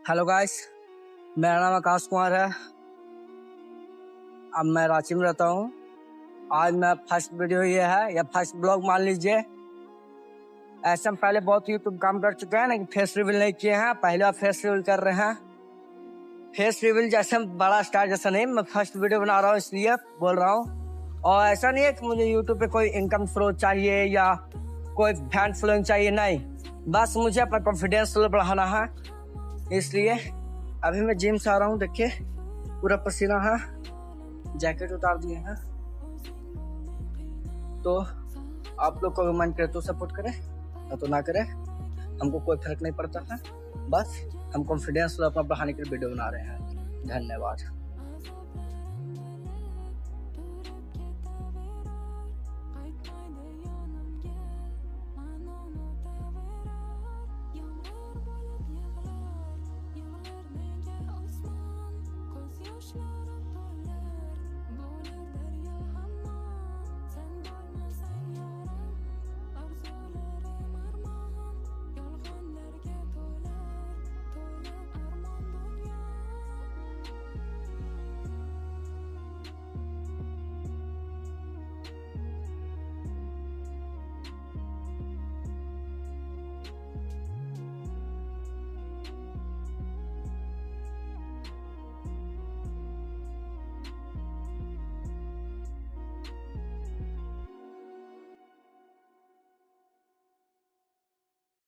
Hello guys, मेरा नाम आकाश कुमार है। अब मैं रांची में रहता हूँ। आज मैं फर्स्ट वीडियो ये है या फर्स्ट ब्लॉग मान लीजिए। ऐसे हम पहले बहुत यूट्यूब काम कर चुके हैं, लेकिन फेस रिवील नहीं किए हैं। पहले आप फेस रिवील कर रहे हैं। फेस रिवील जैसे बड़ा स्टार जैसा नहीं, मैं फर्स्ट वीडियो बना रहा हूँ इसलिए बोल रहा हूँ। और ऐसा नहीं है कि मुझे यूट्यूब पे कोई इनकम फ्लो चाहिए या कोई फैन फॉलोइंग चाहिए, नहीं। बस मुझे अपना कॉन्फिडेंस बढ़ाना है, इसलिए अभी मैं जिम से आ रहा हूँ। देखिए पूरा पसीना है, जैकेट उतार दिए हैं। तो आप लोग को मन करे तो सपोर्ट करें, ना तो ना करें, हमको कोई फर्क नहीं पड़ता है। बस हम कॉन्फिडेंस अपना बढ़ाने के लिए वीडियो बना रहे हैं। धन्यवाद।